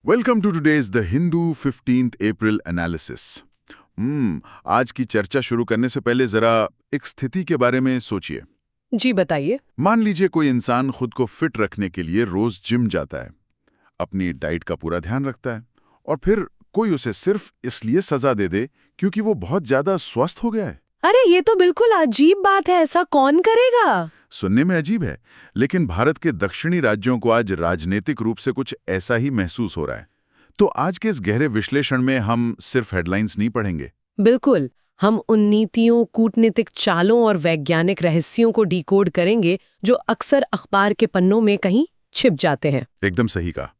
Welcome to today's the Hindu 15th April analysis. आज की चर्चा शुरू करने से पहले जरा एक स्थिति के बारे में सोचिए। जी बताइए। मान लीजिए कोई इंसान खुद को फिट रखने के लिए रोज जिम जाता है, अपनी डाइट का पूरा ध्यान रखता है, और फिर कोई उसे सिर्फ इसलिए सजा दे दे क्योंकि वो बहुत ज्यादा स्वस्थ हो गया है। अरे ये तो बिल्कुल अजीब बात है, ऐसा कौन करेगा? सुनने में अजीब है, लेकिन भारत के दक्षिणी राज्यों को आज राजनीतिक रूप से कुछ ऐसा ही महसूस हो रहा है। तो आज के इस गहरे विश्लेषण में हम सिर्फ हेडलाइंस नहीं पढ़ेंगे। बिल्कुल, हम उन नीतियों, कूटनीतिक चालों और वैज्ञानिक रहस्यों को डिकोड करेंगे जो अक्सर अखबार के पन्नों में कहीं छिप जाते हैं। एकदम सही कहा।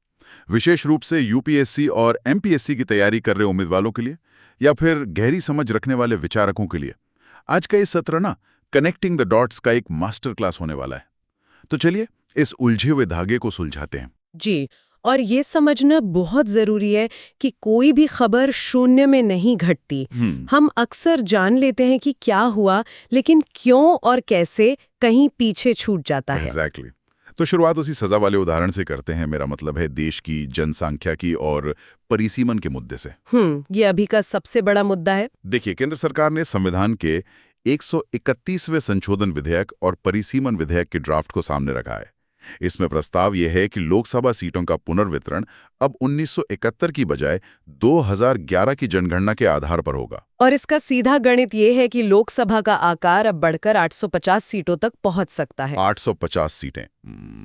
विशेष रूप से यूपीएससी और एमपीएससी की तैयारी कर रहे उम्मीदवारों के लिए, या फिर गहरी समझ रखने वाले विचारकों के लिए आज का ये सत्र ना कनेक्टिंग द डॉट्स का एक मास्टर क्लास होने वाला है। तो चलिए इस उलझे हुए धागे को सुलझाते हैं। जी, और ये समझना बहुत जरूरी है कि कोई भी खबर शून्य में नहीं घटती। हम अक्सर जान लेते हैं कि क्या हुआ, लेकिन क्यों और कैसे कहीं पीछे छूट जाता है। एग्जैक्टली। तो शुरुआत उसी सजा वाले उदाहरण से करते हैं। मेरा मतलब है देश की जनसंख्या की और परिसीमन के मुद्दे से। ये अभी का सबसे बड़ा मुद्दा है। देखिए, केंद्र सरकार ने संविधान के 131वें संशोधन विधेयक और परिसीमन विधेयक के ड्राफ्ट को सामने रखा है। इसमें प्रस्ताव यह है कि लोकसभा सीटों का पुनर्वितरण अब 1971 की बजाय 2011 की जनगणना के आधार पर होगा। और इसका सीधा गणित ये है कि लोकसभा का आकार अब बढ़कर 850 सीटों तक पहुंच सकता है। 850 सीटें।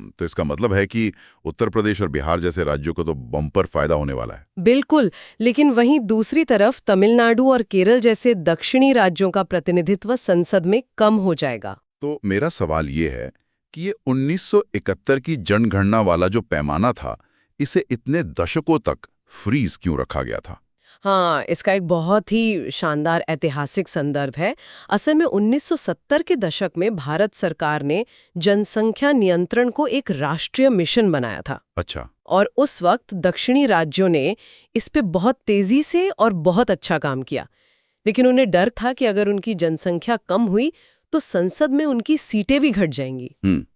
तो इसका मतलब है कि उत्तर प्रदेश और बिहार जैसे राज्यों को तो बम्पर फायदा होने वाला है। बिल्कुल, लेकिन वहीं दूसरी तरफ तमिलनाडु और केरल जैसे दक्षिणी राज्यों का प्रतिनिधित्व संसद में कम हो जाएगा। तो मेरा सवाल ये है कि ये 1971 की जनगणना वाला जो पैमाना था, इसे इतने दशकों तक फ्रीज क्यों रखा गया था? हाँ, इसका एक बहुत ही शानदार ऐतिहासिक संदर्भ है। असल में 1970 के दशक में भारत सरकार ने जनसंख्या नियंत्रण को एक राष्ट्रीय मिशन बनाया था। अच्छा। और उस वक्त दक्षिणी राज्यों ने इस पे बहुत तेजी से और बहुत अच्छा काम किया। लेकिन उन्हें डर था कि अगर उनकी जनसंख्या कम हुई तो संसद में उनकी सीटें भी घट जाएंगी।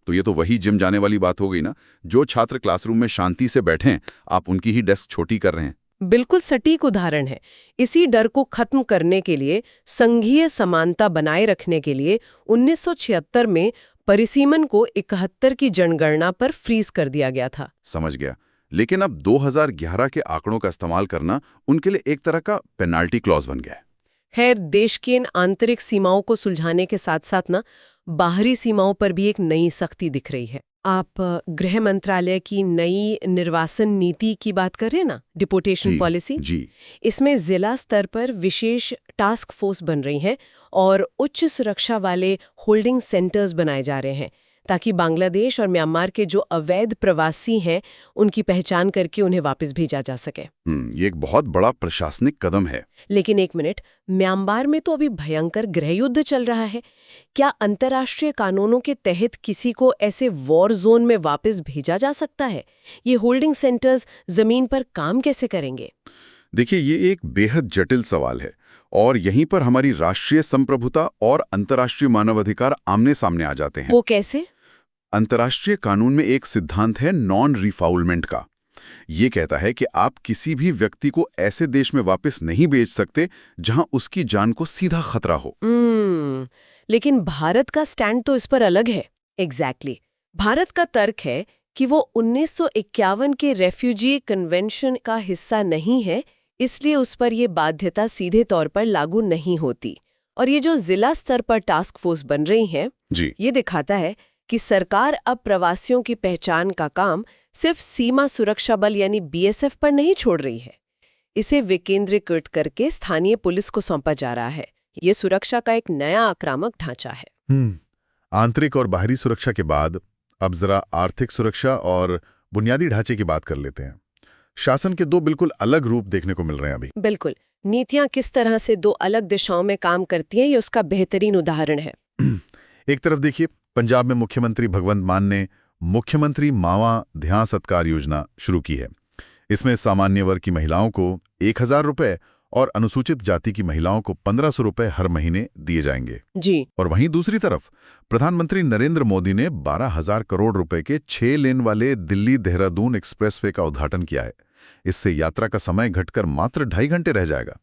तो ये तो वही जिम जाने वाली बात हो गई ना। जो छात्र क्लासरूम में शांति से बैठें, आप उनकी ही डेस्क छोटी कर रहे हैं। बिल्कुल सटीक उदाहरण है। इसी डर को खत्म करने के लिए, संघीय समानता बनाए रखने के लिए 1976 में परिसीमन को 71 की जनगणना पर फ्रीज कर दिया गया था। समझ गया। लेकिन अब 2011 के आंकड़ों का इस्तेमाल करना उनके लिए एक तरह का पेनाल्टी क्लॉज बन गया है। खैर, देश की इन आंतरिक सीमाओं को सुलझाने के साथ साथ ना बाहरी सीमाओं पर भी एक नई सख्ती दिख रही है। आप गृह मंत्रालय की नई निर्वासन नीति की बात कर रहे हैं ना, डिपोटेशन पॉलिसी। जी। इसमें जिला स्तर पर विशेष टास्क फोर्स बन रही हैं और उच्च सुरक्षा वाले होल्डिंग सेंटर्स बनाए जा रहे हैं, ताकि बांग्लादेश और म्यांमार के जो अवैध प्रवासी हैं उनकी पहचान करके उन्हें वापस भेजा जा सके। ये एक बहुत बड़ा प्रशासनिक कदम है। लेकिन एक मिनट, म्यांमार में तो अभी भयंकर गृहयुद्ध चल रहा है। क्या अंतर्राष्ट्रीय कानूनों के तहत किसी को ऐसे वॉर जोन में वापस भेजा जा सकता है? ये होल्डिंग सेंटर्स जमीन पर काम कैसे करेंगे? देखिए, ये एक बेहद जटिल सवाल है, और यहीं पर हमारी राष्ट्रीय संप्रभुता और अंतर्राष्ट्रीय मानवाधिकार आमने सामने आ जाते हैं। वो कैसे? अंतर्राष्ट्रीय कानून में एक सिद्धांत है नॉन रिफाउलमेंट का। ये कहता है कि आप किसी भी व्यक्ति को ऐसे देश में वापस नहीं भेज सकते जहां उसकी जान को सीधा खतरा हो। लेकिन भारत का स्टैंड तो इस पर अलग है। एग्जैक्टली। भारत का तर्क है कि वो 1951 के रेफ्यूजी कन्वेंशन का हिस्सा नहीं है, इसलिए उस पर यह बाध्यता सीधे तौर पर लागू नहीं होती। और ये जो जिला स्तर पर टास्क फोर्स बन रही है, ये दिखाता है कि सरकार अब प्रवासियों की पहचान का काम सिर्फ सीमा सुरक्षा बल यानी बीएसएफ पर नहीं छोड़ रही है। इसे विकेंद्रीकृत करके स्थानीय पुलिस को सौंपा जा रहा है। ये सुरक्षा का एक नया आक्रामक ढांचा है। आंतरिक और बाहरी सुरक्षा के बाद अब जरा आर्थिक सुरक्षा और बुनियादी ढांचे की बात कर लेते हैं। शासन के दो बिल्कुल अलग रूप देखने को मिल रहे हैं अभी। बिल्कुल। नीतियां किस तरह से दो अलग दिशाओं में काम करती हैं, ये उसका बेहतरीन उदाहरण है। एक तरफ देखिए, पंजाब में मुख्यमंत्री भगवंत मान ने मुख्यमंत्री मावा ध्यान सत्कार योजना शुरू की है। इसमें सामान्य वर्ग की महिलाओं को 1000 रुपए और अनुसूचित जाति की महिलाओं को 1500 रुपए हर महीने दिए जाएंगे। जी। और वहीं दूसरी तरफ प्रधानमंत्री नरेंद्र मोदी ने 12,000 करोड़ रुपए के 6 लेन वाले दिल्ली देहरादून एक्सप्रेसवे का उद्घाटन किया है। इससे यात्रा का समय घटकर मात्र 2.5 घंटे रह जाएगा।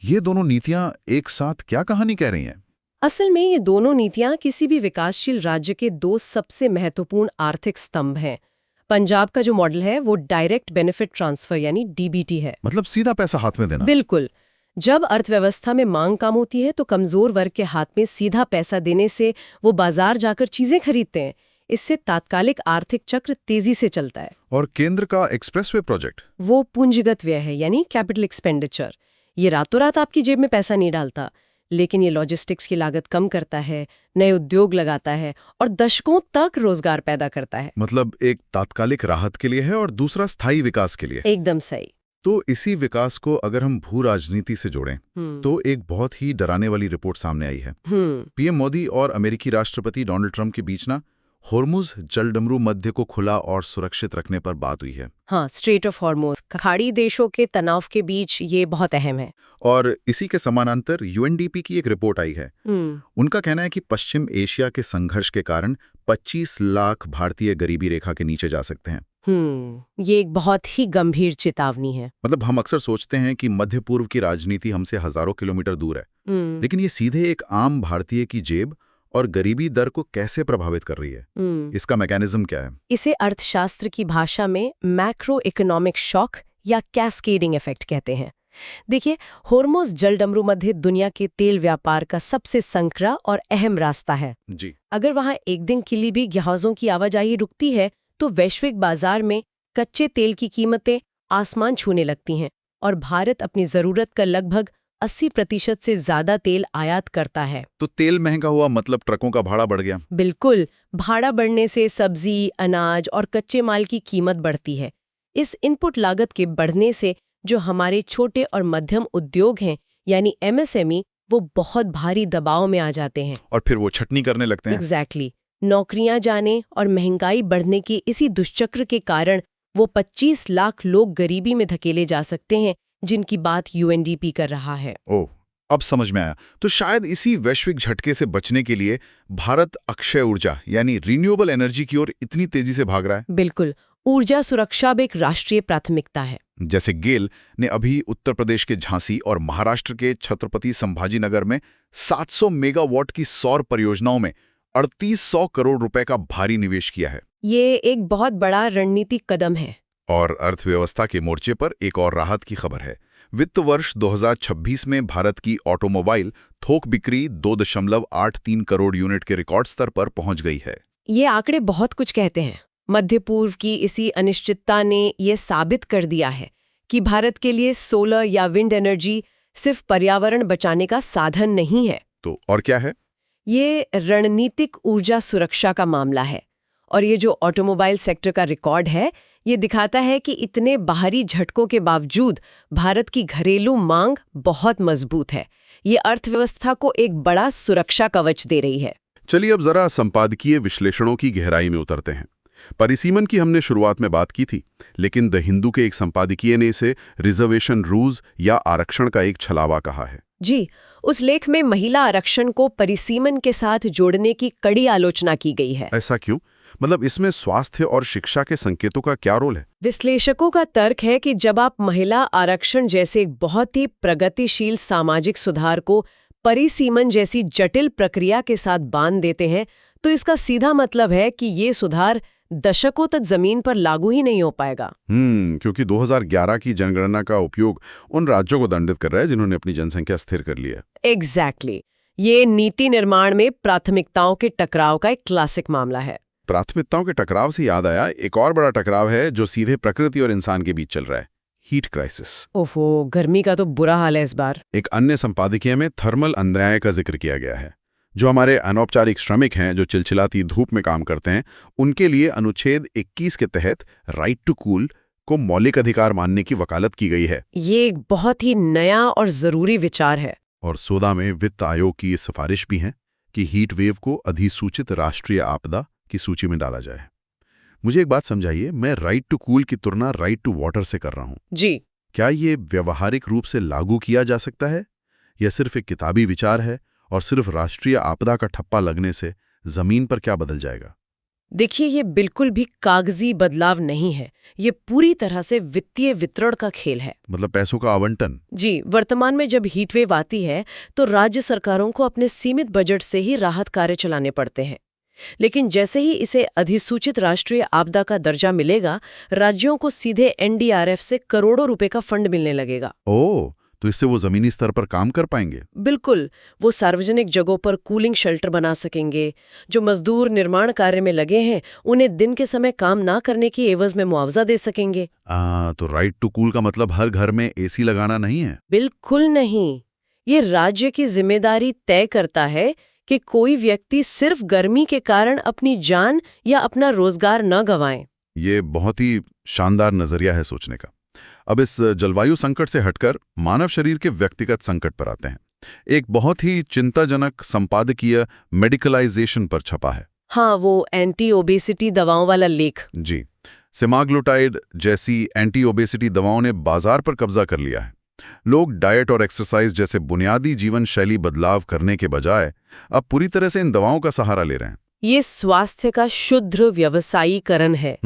ये दोनों नीतियां एक साथ क्या कहानी कह रही हैं? असल में ये दोनों नीतियां किसी भी विकासशील राज्य के दो सबसे महत्वपूर्ण आर्थिक स्तंभ हैं। पंजाब का जो मॉडल है वो डायरेक्ट बेनिफिट ट्रांसफर यानी डीबीटी है। मतलब सीधा पैसा हाथ में देना। बिल्कुल। जब अर्थव्यवस्था में मांग कम होती है तो कमजोर वर्ग के हाथ में सीधा पैसा देने से वो बाजार जाकर चीजें खरीदते हैं। इससे तात्कालिक आर्थिक चक्र तेजी से चलता है। और केंद्र का एक्सप्रेसवे प्रोजेक्ट? वो पूंजीगत व्यय है यानी कैपिटल एक्सपेंडिचर। ये रातों रात आपकी जेब में पैसा नहीं डालता, लेकिन ये लॉजिस्टिक्स की लागत कम करता है, नए उद्योग लगाता है और दशकों तक रोजगार पैदा करता है। मतलब एक तात्कालिक राहत के लिए है और दूसरा स्थायी विकास के लिए। एकदम सही। तो इसी विकास को अगर हम भू राजनीति से जोड़ें तो एक बहुत ही डराने वाली रिपोर्ट सामने आई है। पीएम मोदी और अमेरिकी राष्ट्रपति डोनाल्ड ट्रंप के बीच ना होर्मुज जलडमरू मध्य को खुला और सुरक्षित रखने पर बात हुई है। हाँ, स्ट्रेट ऑफ हॉर्मुज खाड़ी देशों के तनाव के बीच ये बहुत अहम है। और इसी के समानांतर यूएनडीपी की एक रिपोर्ट आई है। उनका कहना है कि पश्चिम एशिया के संघर्ष के कारण 25 लाख भारतीय गरीबी रेखा के नीचे जा सकते हैं। ये एक बहुत ही गंभीर चेतावनी है। मतलब हम अक्सर सोचते हैं कि मध्य पूर्व की राजनीति हमसे हजारों किलोमीटर दूर है, लेकिन ये सीधे एक आम भारतीय की जेब और गरीबी दर को कैसे प्रभावित कर रही है? इसका मैकेनिज्म क्या है? इसे अर्थशास्त्र की भाषा में मैक्रो इकोनॉमिक शॉक या कैस्केडिंग इफेक्ट कहते हैं। देखिए, होर्मुज जलडमरू मध्य दुनिया के तेल व्यापार का सबसे संकरा और अहम रास्ता है जी। अगर वहां एक दिन के लिए भी जहाजों की आवाजाही रुकती है तो वैश्विक बाजार में कच्चे तेल की कीमतें आसमान छूने लगती हैं और भारत अपनी जरूरत का लगभग 80% से ज्यादा तेल आयात करता है। तो तेल महंगा हुआ मतलब ट्रकों का भाड़ा बढ़ गया? बिल्कुल। भाड़ा बढ़ने से सब्जी, अनाज और कच्चे माल की कीमत बढ़ती है। इस इनपुट लागत के बढ़ने से जो हमारे छोटे और मध्यम उद्योग हैं यानी एमएसएमई, वो बहुत भारी दबाव में आ जाते हैं और फिर वो छटनी करने लगते हैं। एग्जैक्टली। नौकरियां जाने और महंगाई बढ़ने के इसी दुष्चक्र के कारण वो 25 लाख लोग गरीबी में धकेले जा सकते हैं जिनकी बात यूएनडीपी कर रहा है। ओह, अब समझ में आया। तो शायद इसी वैश्विक झटके से बचने के लिए भारत अक्षय ऊर्जा यानी रिन्यूएबल एनर्जी की ओर इतनी तेजी से भाग रहा है। बिल्कुल। ऊर्जा सुरक्षा भी एक राष्ट्रीय प्राथमिकता है। जैसे गेल ने अभी उत्तर प्रदेश के झांसी और महाराष्ट्र के छत्रपति संभाजीनगर में 700 मेगावाट की सौर परियोजनाओं में 3800 करोड़ रुपए का भारी निवेश किया है। ये एक बहुत बड़ा रणनीतिक कदम है। और अर्थव्यवस्था के मोर्चे पर एक और राहत की खबर है। वित्त वर्ष 2026 में भारत की ऑटोमोबाइल थोक बिक्री 2.83 करोड़ यूनिट के रिकॉर्ड स्तर पर पहुंच गई है। ये आंकड़े बहुत कुछ कहते हैं। मध्य पूर्व की इसी अनिश्चितता ने ये साबित कर दिया है कि भारत के लिए सोलर या विंड एनर्जी सिर्फ पर्यावरण बचाने का साधन नहीं है। तो और क्या है? ये रणनीतिक ऊर्जा सुरक्षा का मामला है। और ये जो ऑटोमोबाइल सेक्टर का रिकॉर्ड है, ये दिखाता है कि इतने बाहरी झटकों के बावजूद भारत की घरेलू मांग बहुत मजबूत है। ये अर्थव्यवस्था को एक बड़ा सुरक्षा कवच दे रही है। चलिए अब जरा संपादकीय विश्लेषणों की गहराई में उतरते हैं। परिसीमन की हमने शुरुआत में बात की थी, लेकिन द हिंदू के एक संपादकीय ने इसे रिजर्वेशन रूज या आरक्षण का एक छलावा कहा है। जी, उस लेख में महिला आरक्षण को परिसीमन के साथ जोड़ने की कड़ी आलोचना की गई है। ऐसा क्यों? मतलब इसमें स्वास्थ्य और शिक्षा के संकेतों का क्या रोल है? विश्लेषकों का तर्क है कि जब आप महिला आरक्षण जैसे एक बहुत ही प्रगतिशील सामाजिक सुधार को परिसीमन जैसी जटिल प्रक्रिया के साथ बांध देते हैं, तो इसका सीधा मतलब है कि ये सुधार दशकों तक जमीन पर लागू ही नहीं हो पाएगा। क्योंकि 2011 की जनगणना का उपयोग उन राज्यों को दंडित कर रहा है जिन्होंने अपनी जनसंख्या स्थिर कर ली है। एग्जैक्टली। ये नीति निर्माण में प्राथमिकताओं के टकराव का एक क्लासिक मामला है। प्राथमिकताओं के टकराव से याद आया, एक और बड़ा टकराव है जो सीधे प्रकृति और इंसान के बीच चल रहा है, हीट क्राइसिस। ओहो, गर्मी का तो बुरा हाल है इस बार। एक अन्य संपादकीय में थर्मल अन्याय का जिक्र किया गया है। जो हमारे अनौपचारिक श्रमिक हैं, जो चिलचिलाती धूप में काम करते हैं, उनके लिए अनुच्छेद 21 के तहत राइट टू कूल को मौलिक अधिकार मानने की वकालत की गई है। ये एक बहुत ही नया और जरूरी विचार है। और सोदा में वित्त आयोग की ये सिफारिश भी है कि हीट वेव को अधिसूचित राष्ट्रीय आपदा की सूची में डाला जाए। मुझे एक बात समझाइए, मैं राइट टू कूल की तुलना राइट टू वाटर से कर रहा हूं। जी। क्या ये व्यवहारिक रूप से लागू किया जा सकता है या सिर्फ एक किताबी विचार है और सिर्फ राष्ट्रीय आपदा का ठप्पा लगने से जमीन पर क्या बदल जाएगा? देखिए, ये बिल्कुल भी कागजी बदलाव नहीं है। ये पूरी तरह से वित्तीय वितरण का खेल है। मतलब पैसों का आवंटन। जी, वर्तमान में जब हीटवेव आती है तो राज्य सरकारों को अपने सीमित बजट से ही राहत कार्य चलाने पड़ते हैं। लेकिन जैसे ही इसे अधिसूचित राष्ट्रीय आपदा का दर्जा मिलेगा, राज्यों को सीधे एनडीआरएफ से करोड़ों रुपए का फंड मिलने लगेगा। ओह, तो इससे वो जमीनी स्तर पर काम कर पाएंगे। बिल्कुल, वो सार्वजनिक जगहों पर कूलिंग शेल्टर बना सकेंगे। जो मजदूर निर्माण कार्य में लगे हैं, उन्हें दिन के समय काम ना करने की एवज में मुआवजा दे सकेंगे। तो राइट टू कूल का मतलब हर घर में एसी लगाना नहीं है। बिल्कुल नहीं। ये राज्य की जिम्मेदारी तय करता है कि कोई व्यक्ति सिर्फ गर्मी के कारण अपनी जान या अपना रोजगार न गंवाए। ये बहुत ही शानदार नजरिया है सोचने का। अब इस जलवायु संकट से हटकर मानव शरीर के व्यक्तिगत संकट पर आते हैं। एक बहुत ही चिंताजनक संपादकीय मेडिकलाइजेशन पर छपा है। हाँ, वो एंटी ओबेसिटी दवाओं वाला लेख। जी, सेमाग्लुटाइड जैसी एंटी ओबेसिटी दवाओं ने बाजार पर कब्जा कर लिया है। लोग डाइट और एक्सरसाइज जैसे बुनियादी जीवन शैली बदलाव करने के बजाय अब पूरी तरह से इन दवाओं का सहारा ले रहे हैं। ये स्वास्थ्य का शुद्ध व्यवसायीकरण है।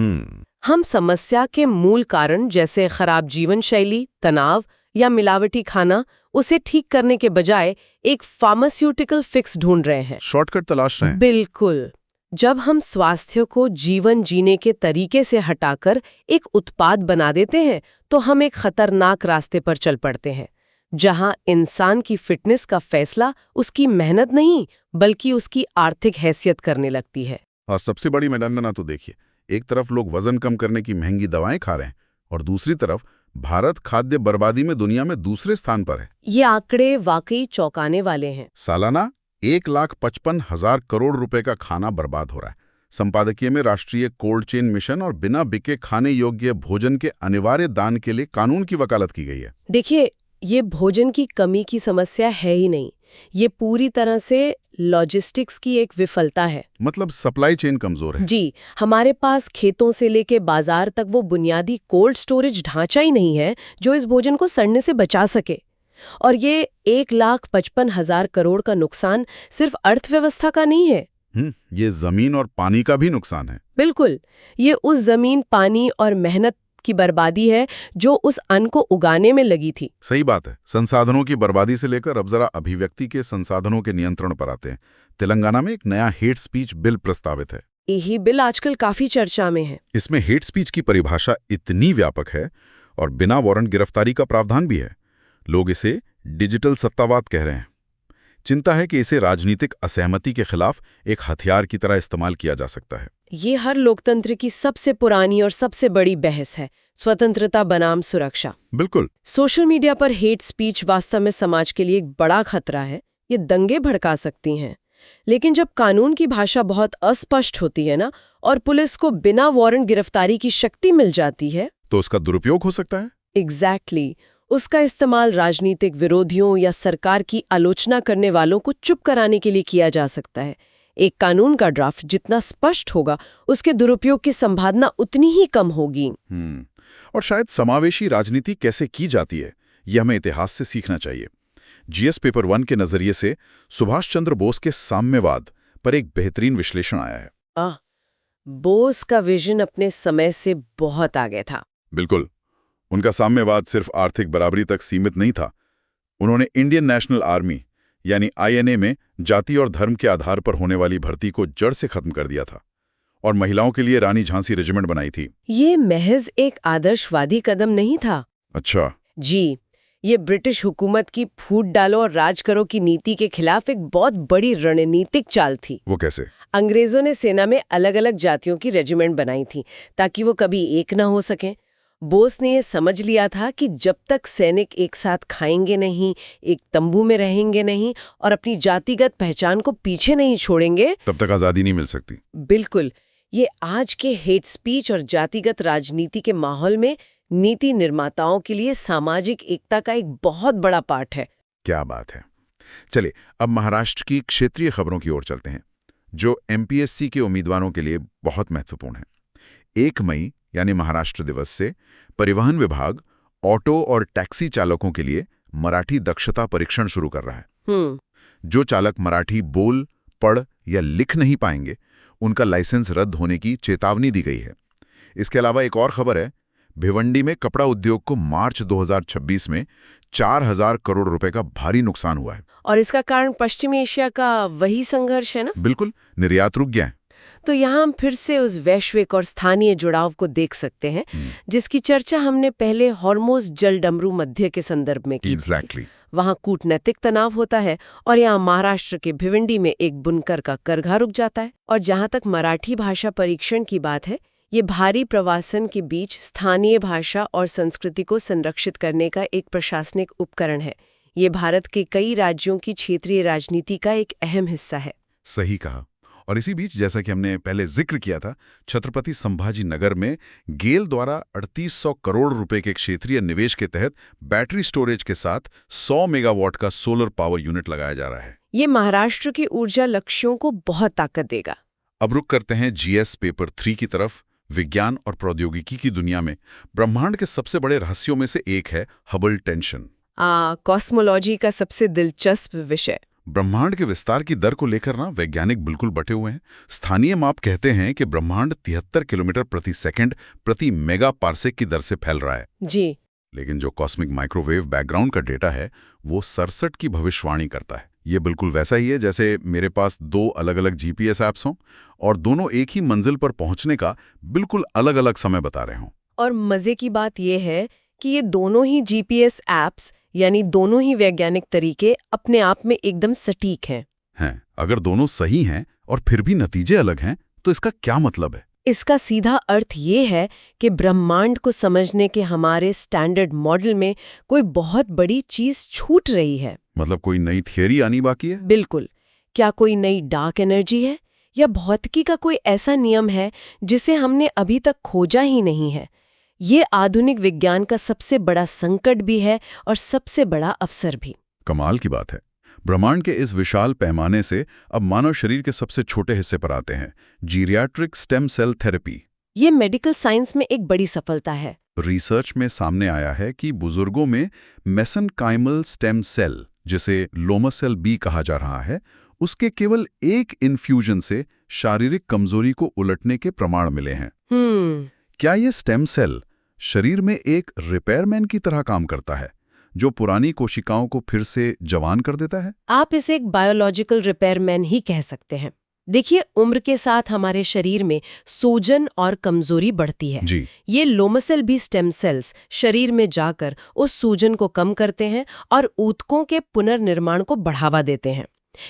हम समस्या के मूल कारण जैसे खराब जीवन शैली, तनाव या मिलावटी खाना, उसे ठीक करने के बजाय एक फार्मास्यूटिकल फिक्स ढूंढ रहे हैं। शॉर्टकट तलाश रहे हैं। बिल्कुल। जब हम स्वास्थ्य को जीवन जीने के तरीके से हटाकर एक उत्पाद बना देते हैं, तो हम एक खतरनाक रास्ते पर चल पड़ते हैं, जहां इंसान की फिटनेस का फैसला उसकी मेहनत नहीं, बल्कि उसकी आर्थिक हैसियत करने लगती है। और सबसे बड़ी विडंबना तो देखिए, एक तरफ लोग वजन कम करने की महंगी दवाएं खा रहे हैं और दूसरी तरफ भारत खाद्य बर्बादी में दुनिया में दूसरे स्थान पर है। ये आंकड़े वाकई चौंकाने वाले हैं। सालाना 1,55,000 करोड़ रुपए का खाना बर्बाद हो रहा है। संपादकीय में राष्ट्रीय कोल्ड चेन मिशन और बिना बिके खाने योग्य भोजन के अनिवार्य दान के लिए कानून की वकालत की गई है। देखिए, ये भोजन की कमी की समस्या है ही नहीं, ये पूरी तरह से लॉजिस्टिक्स की एक विफलता है। मतलब सप्लाई चेन कमजोर है। जी, हमारे पास खेतों से लेके बाजार तक वो बुनियादी कोल्ड स्टोरेज ढांचा ही नहीं है जो इस भोजन को सड़ने से बचा सके। और ये 1,55,000 करोड़ का नुकसान सिर्फ अर्थव्यवस्था का नहीं है। ये जमीन और पानी का भी नुकसान है। बिल्कुल, ये उस जमीन, पानी और मेहनत की बर्बादी है जो उस अन्न को उगाने में लगी थी। सही बात है। संसाधनों की बर्बादी से लेकर अब जरा अभिव्यक्ति के संसाधनों के नियंत्रण पर आते हैं। तेलंगाना में एक नया हेट स्पीच बिल प्रस्तावित है। यही बिल आजकल काफी चर्चा में है। इसमें हेट स्पीच की परिभाषा इतनी व्यापक है और बिना वारंट गिरफ्तारी का प्रावधान भी है। लोग इसे डिजिटल सत्तावाद कह रहे हैं। चिंता है कि इसे राजनीतिक असहमति के खिलाफ एक हथियार की तरह इस्तेमाल किया जा सकता है। ये हर लोकतंत्र की सबसे पुरानी और सबसे बड़ी बहस है, स्वतंत्रता बनाम सुरक्षा। बिल्कुल। सोशल मीडिया पर हेट स्पीच वास्तव में समाज के लिए एक बड़ा खतरा है। ये दंगे भड़का सकती हैं। लेकिन जब कानून की भाषा बहुत अस्पष्ट होती है ना, और पुलिस को बिना वारंट गिरफ्तारी की शक्ति मिल जाती है, तो उसका दुरुपयोग हो सकता है। एग्जैक्टली। उसका इस्तेमाल राजनीतिक विरोधियों या सरकार की आलोचना करने वालों को चुप कराने के लिए किया जा सकता है। एक कानून का ड्राफ्ट जितना स्पष्ट होगा, उसके दुरुपयोग की संभावना उतनी ही कम होगी। और शायद समावेशी राजनीति कैसे की जाती है, यह हमें इतिहास से सीखना चाहिए। जीएस पेपर 1 के नजरिए से सुभाष चंद्र बोस के साम्यवाद पर एक बेहतरीन विश्लेषण आया है। बोस का विजन अपने समय से बहुत आगे था। बिल्कुल। उनका साम्यवाद सिर्फ आर्थिक बराबरी तक सीमित नहीं था। उन्होंने इंडियन नेशनल आर्मी यानी आईएनए में जाति और धर्म के आधार पर होने वाली भर्ती को जड़ से खत्म कर दिया था और महिलाओं के लिए रानी झांसी रेजिमेंट बनाई थी। ये महज एक आदर्शवादी कदम नहीं था। अच्छा। जी, ये ब्रिटिश हुकूमत की फूट डालो और राज करो की नीति के खिलाफ एक बहुत बड़ी रणनीतिक चाल थी। वो कैसे? अंग्रेजों ने सेना में अलग अलग जातियों की रेजिमेंट बनाई थी ताकि वो कभी एक ना हो सकें। बोस ने ये समझ लिया था कि जब तक सैनिक एक साथ खाएंगे नहीं, एक तंबू में रहेंगे नहीं और अपनी जातिगत पहचान को पीछे नहीं छोड़ेंगे, तब तक आजादी नहीं मिल सकती। बिल्कुल। ये आज के हेट स्पीच और जातिगत राजनीति के माहौल में नीति निर्माताओं के लिए सामाजिक एकता का एक बहुत बड़ा पाठ है। क्या बात है। चलिए अब महाराष्ट्र की क्षेत्रीय खबरों की ओर चलते हैं, जो एमपीएससी के उम्मीदवारों के लिए बहुत महत्वपूर्ण है। 1 मई यानी महाराष्ट्र दिवस से परिवहन विभाग ऑटो और टैक्सी चालकों के लिए मराठी दक्षता परीक्षण शुरू कर रहा है। जो चालक मराठी बोल, पढ़ या लिख नहीं पाएंगे, उनका लाइसेंस रद्द होने की चेतावनी दी गई है। इसके अलावा एक और खबर है, भिवंडी में कपड़ा उद्योग को मार्च 2026 में 4000 करोड़ रुपए का भारी नुकसान हुआ है। और इसका कारण पश्चिमी एशिया का वही संघर्ष है ना? बिल्कुल, निर्यात रुक गया है। तो यहाँ हम फिर से उस वैश्विक और स्थानीय जुड़ाव को देख सकते हैं, जिसकी चर्चा हमने पहले हॉर्मोज जलडमरू मध्य के संदर्भ में की थी। वहाँ कूटनैतिक तनाव होता है और यहाँ महाराष्ट्र के भिवंडी में एक बुनकर का करघा रुक जाता है। और जहाँ तक मराठी भाषा परीक्षण की बात है, ये भारी प्रवासन के बीच स्थानीय भाषा और संस्कृति को संरक्षित करने का एक प्रशासनिक उपकरण है। ये भारत के कई राज्यों की क्षेत्रीय राजनीति का एक अहम हिस्सा है। सही कहा। और इसी बीच, जैसा कि हमने पहले जिक्र किया था, छत्रपति संभाजी नगर में गेल द्वारा 3800 करोड़ रुपए के क्षेत्रीय निवेश के तहत बैटरी स्टोरेज के साथ 100 मेगावाट का सोलर पावर यूनिट लगाया जा रहा है। ये महाराष्ट्र के ऊर्जा लक्ष्यों को बहुत ताकत देगा। अब रुक करते हैं GS पेपर 3 की तरफ। विज्ञान और प्रौद्योगिकी की दुनिया में ब्रह्मांड के सबसे बड़े रहस्यों में से एक है हबल टेंशन। कॉस्मोलॉजी का सबसे दिलचस्प विषय। ब्रह्मांड के विस्तार की दर को लेकर वैज्ञानिक बिल्कुल बटे हुए हैं। स्थानीय माप कहते हैं कि ब्रह्मांड 73 किलोमीटर प्रति सेकंड प्रति मेगा पार्सेक की दर से फैल रहा है जी। लेकिन जो कॉस्मिक माइक्रोवेव बैकग्राउंड का डेटा है, वो 67 की भविष्यवाणी करता है। ये बिल्कुल वैसा ही है जैसे मेरे पास 2 अलग अलग GPS ऐप्स हों और दोनों एक ही मंजिल पर पहुंचने का बिल्कुल अलग अलग समय बता रहे हों। और मजे की बात यह है कि ये दोनों ही GPS ऐप्स, यानी दोनों ही वैज्ञानिक तरीके, अपने आप में एकदम सटीक हैं। अगर दोनों सही हैं और फिर भी नतीजे अलग हैं, तो इसका क्या मतलब है? इसका सीधा अर्थ ये है कि ब्रह्मांड को समझने के हमारे स्टैंडर्ड मॉडल में कोई बहुत बड़ी चीज छूट रही है। मतलब कोई नई थियरी आनी बाकी है? बिल्कुल। क्या कोई नई डार्क एनर्जी है, या भौतिकी का कोई ऐसा नियम है जिसे हमने अभी तक खोजा ही नहीं है? ये आधुनिक विज्ञान का सबसे बड़ा संकट भी है और सबसे बड़ा अवसर भी। कमाल की बात है। ब्रह्मांड के इस विशाल पैमाने से अब मानव शरीर के सबसे छोटे हिस्से पर आते हैं, जीरियाट्रिक स्टेम सेल थेरेपी। ये मेडिकल साइंस में एक बड़ी सफलता है। रिसर्च में सामने आया है कि बुजुर्गों में मेसेनकाइमल स्टेम सेल, जिसे लोमासेल बी कहा जा रहा है, उसके केवल एक इन्फ्यूजन से शारीरिक कमजोरी को उलटने के प्रमाण मिले हैं। क्या ये स्टेम सेल शरीर में एक रिपेयरमैन की तरह काम करता है, जो पुरानी कोशिकाओं को फिर से जवान कर देता है? आप इसे एक बायोलॉजिकल रिपेयरमैन ही कह सकते हैं। देखिए, उम्र के साथ हमारे शरीर में सूजन और कमजोरी बढ़ती है जी। ये लोमासेल बी स्टेम सेल्स शरीर में जाकर उस सूजन को कम करते हैं और ऊतकों के पुनर्निर्माण को बढ़ावा देते हैं।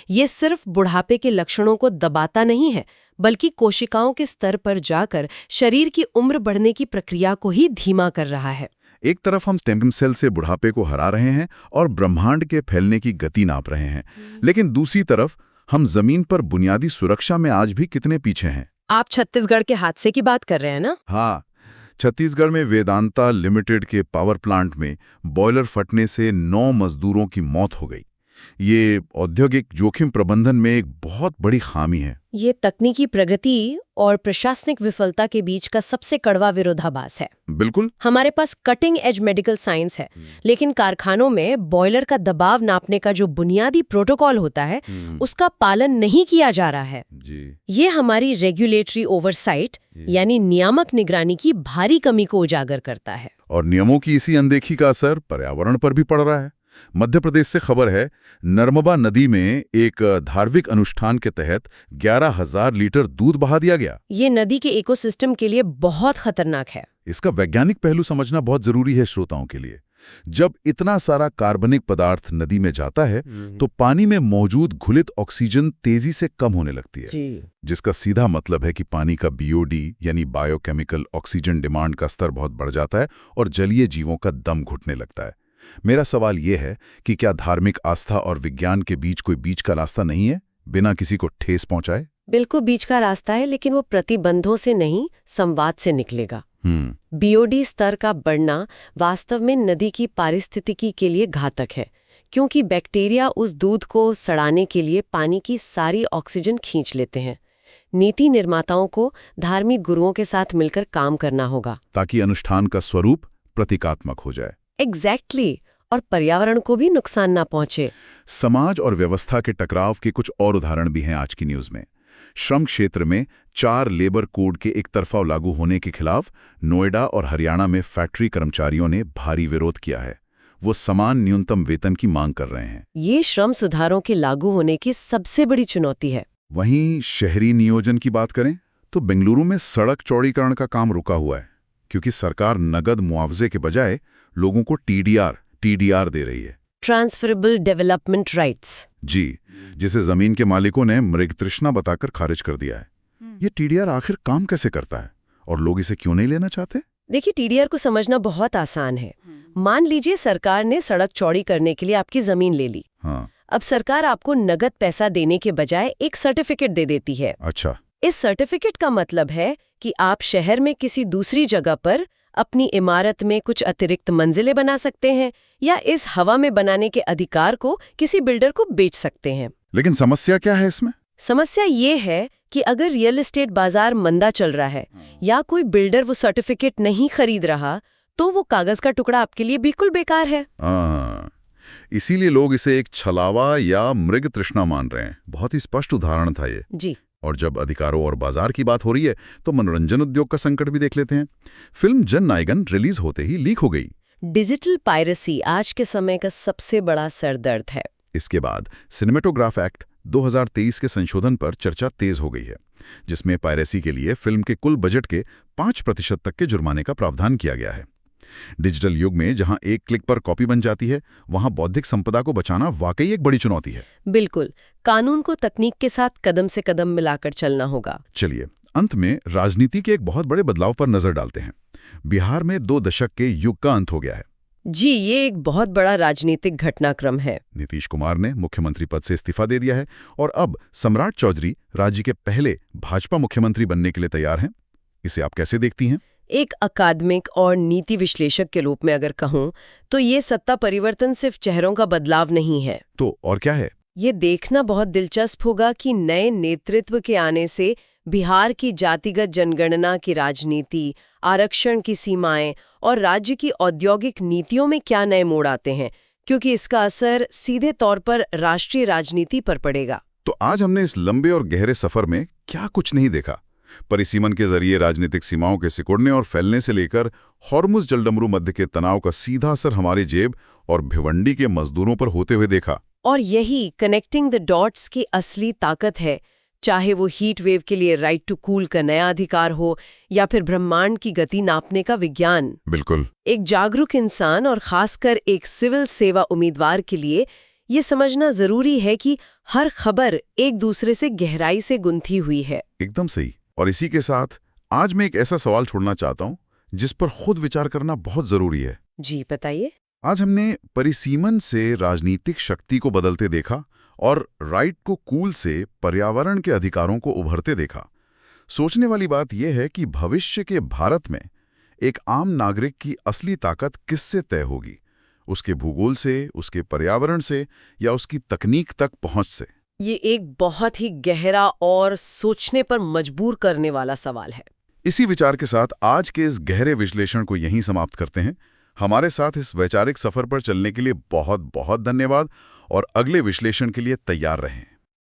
ये सिर्फ बुढ़ापे के लक्षणों को दबाता नहीं है, बल्कि कोशिकाओं के स्तर पर जाकर शरीर की उम्र बढ़ने की प्रक्रिया को ही धीमा कर रहा है। एक तरफ हम स्टेम सेल से बुढ़ापे को हरा रहे हैं और ब्रह्मांड के फैलने की गति नाप रहे हैं, लेकिन दूसरी तरफ हम जमीन पर बुनियादी सुरक्षा में आज भी कितने पीछे हैं? आप छत्तीसगढ़ के हादसे की बात कर रहे हैं ना? हाँ, छत्तीसगढ़ में वेदांता लिमिटेड के पावर प्लांट में बॉयलर फटने से 9 मजदूरों की मौत हो गई। ये औद्योगिक जोखिम प्रबंधन में एक बहुत बड़ी खामी है। ये तकनीकी प्रगति और प्रशासनिक विफलता के बीच का सबसे कड़वा विरोधाभास है। बिल्कुल। हमारे पास कटिंग एज मेडिकल साइंस है, लेकिन कारखानों में बॉयलर का दबाव नापने का जो बुनियादी प्रोटोकॉल होता है, उसका पालन नहीं किया जा रहा है। ये हमारी रेगुलेटरी ओवरसाइट यानी नियामक निगरानी की भारी कमी को उजागर करता है। और नियमों की इसी अनदेखी का असर पर्यावरण पर भी पड़ रहा है। मध्य प्रदेश से खबर है, नर्मदा नदी में एक धार्मिक अनुष्ठान के तहत 11,000 लीटर दूध बहा दिया गया। ये नदी के इकोसिस्टम के लिए बहुत खतरनाक है। इसका वैज्ञानिक पहलू समझना बहुत जरूरी है श्रोताओं के लिए। जब इतना सारा कार्बनिक पदार्थ नदी में जाता है, तो पानी में मौजूद घुलित ऑक्सीजन तेजी से कम होने लगती है, जिसका सीधा मतलब है कि पानी का BOD यानी बायोकेमिकल ऑक्सीजन डिमांड का स्तर बहुत बढ़ जाता है और जलीय जीवों का दम घुटने लगता है। मेरा सवाल यह है कि क्या धार्मिक आस्था और विज्ञान के बीच कोई बीच का रास्ता नहीं है, बिना किसी को ठेस पहुंचाए? बिल्कुल बीच का रास्ता है, लेकिन वो प्रतिबंधों से नहीं, संवाद से निकलेगा। BOD स्तर का बढ़ना वास्तव में नदी की पारिस्थितिकी के लिए घातक है, क्योंकि बैक्टीरिया उस दूध को सड़ाने के लिए पानी की सारी ऑक्सीजन खींच लेते हैं। नीति निर्माताओं को धार्मिक गुरुओं के साथ मिलकर काम करना होगा, ताकि अनुष्ठान का स्वरूप प्रतीकात्मक हो जाए। एग्जैक्टली, और पर्यावरण को भी नुकसान ना पहुंचे। समाज और व्यवस्था के टकराव के कुछ और उदाहरण भी हैं आज की न्यूज में। 2019 में श्रम क्षेत्र में 4 लेबर कोड के एक तरफा लागू होने के खिलाफ नोएडा और हरियाणा में फैक्ट्री कर्मचारियों ने भारी विरोध किया है। वो समान न्यूनतम वेतन की मांग कर रहे हैं। ये श्रम सुधारों के लागू होने की सबसे बड़ी चुनौती है। वहीं शहरी नियोजन की बात करें तो बेंगलुरु में सड़क चौड़ीकरण का काम रुका हुआ है, क्योंकि सरकार नगद मुआवजे के बजाय लोगों को टीडीआर दे रही है। Transferable development rights. जी, जिसे जमीन के मालिकों ने मृगतृष्णा बताकर खारिज कर दिया है। ये टीडीआर आखिर काम कैसे करता है और लोग इसे क्यों नहीं लेना चाहते? देखिए, टीडीआर को समझना बहुत आसान है। मान लीजिए सरकार ने सड़क चौड़ी करने के लिए आपकी जमीन ले ली। हाँ। अब सरकार आपको नगद पैसा देने के बजाय एक सर्टिफिकेट दे देती है। अच्छा। इस सर्टिफिकेट का मतलब है कि आप शहर में किसी दूसरी जगह पर अपनी इमारत में कुछ अतिरिक्त मंजिलें बना सकते हैं या इस हवा में बनाने के अधिकार को किसी बिल्डर को बेच सकते हैं। लेकिन समस्या क्या है इसमें? समस्या ये है कि अगर रियल एस्टेट बाजार मंदा चल रहा है या कोई बिल्डर वो सर्टिफिकेट नहीं खरीद रहा, तो वो कागज का टुकड़ा आपके लिए बिल्कुल बेकार है। इसीलिए लोग इसे एक छलावा या मृग तृष्णा मान रहे हैं। बहुत ही स्पष्ट उदाहरण था ये। जी। और जब अधिकारों और बाजार की बात हो रही है तो मनोरंजन उद्योग का संकट भी देख लेते हैं। फिल्म जन नायकन रिलीज होते ही लीक हो गई। डिजिटल पायरेसी आज के समय का सबसे बड़ा सरदर्द है। इसके बाद सिनेमेटोग्राफ एक्ट 2023 के संशोधन पर चर्चा तेज हो गई है, जिसमें पायरेसी के लिए फिल्म के कुल बजट के 5% तक के जुर्माने का प्रावधान किया गया है। डिजिटल युग में जहां एक क्लिक पर कॉपी बन जाती है, वहां बौद्धिक संपदा को बचाना वाकई एक बड़ी चुनौती है। बिल्कुल, कानून को तकनीक के साथ कदम से कदम मिलाकर चलना होगा। चलिए, अंत में राजनीति के एक बहुत बड़े बदलाव पर नजर डालते हैं। बिहार में 2 दशक के युग का अंत हो गया है। जी, ये एक बहुत बड़ा राजनीतिक घटनाक्रम है। नीतीश कुमार ने मुख्यमंत्री पद से इस्तीफा दे दिया है और अब सम्राट चौधरी राज्य के पहले भाजपा मुख्यमंत्री बनने के लिए तैयार हैं। इसे आप कैसे देखती हैं? एक अकादमिक और नीति विश्लेषक के रूप में अगर कहूं तो ये सत्ता परिवर्तन सिर्फ चेहरों का बदलाव नहीं है। तो और क्या है? ये देखना बहुत दिलचस्प होगा कि नए नेतृत्व के आने से बिहार की जातिगत जनगणना की राजनीति, आरक्षण की सीमाएं और राज्य की औद्योगिक नीतियों में क्या नए मोड़ आते हैं, क्योंकि इसका असर सीधे तौर पर राष्ट्रीय राजनीति पर पड़ेगा। तो आज हमने इस लंबे और गहरे सफर में क्या कुछ नहीं देखा। परिसीमन के जरिए राजनीतिक सीमाओं के सिकुड़ने और फैलने से लेकर हॉर्मुज जलडमरू मध्य के तनाव का सीधा असर हमारी जेब और भिवंडी के मजदूरों पर होते हुए देखा। और यही कनेक्टिंग द डॉट्स की असली ताकत है, चाहे वो हीट वेव के लिए राइट टू कूल का नया अधिकार हो या फिर ब्रह्मांड की गति नापने का विज्ञान। बिल्कुल। एक जागरूक इंसान और खासकर एक सिविल सेवा उम्मीदवार के लिए ये समझना जरूरी है कि हर खबर एक दूसरे से गहराई से गुंथी हुई है। एकदम सही। और इसी के साथ आज मैं एक ऐसा सवाल छोड़ना चाहता हूं जिस पर खुद विचार करना बहुत जरूरी है। जी बताइए। आज हमने परिसीमन से राजनीतिक शक्ति को बदलते देखा और राइट को कूल से पर्यावरण के अधिकारों को उभरते देखा। सोचने वाली बात यह है कि भविष्य के भारत में एक आम नागरिक की असली ताकत किससे तय होगी? उसके भूगोल से, उसके पर्यावरण से या उसकी तकनीक तक पहुंच से? ये एक बहुत ही गहरा और सोचने पर मजबूर करने वाला सवाल है। इसी विचार के साथ आज के इस गहरे विश्लेषण को यहीं समाप्त करते हैं। हमारे साथ इस वैचारिक सफर पर चलने के लिए बहुत बहुत धन्यवाद और अगले विश्लेषण के लिए तैयार रहें।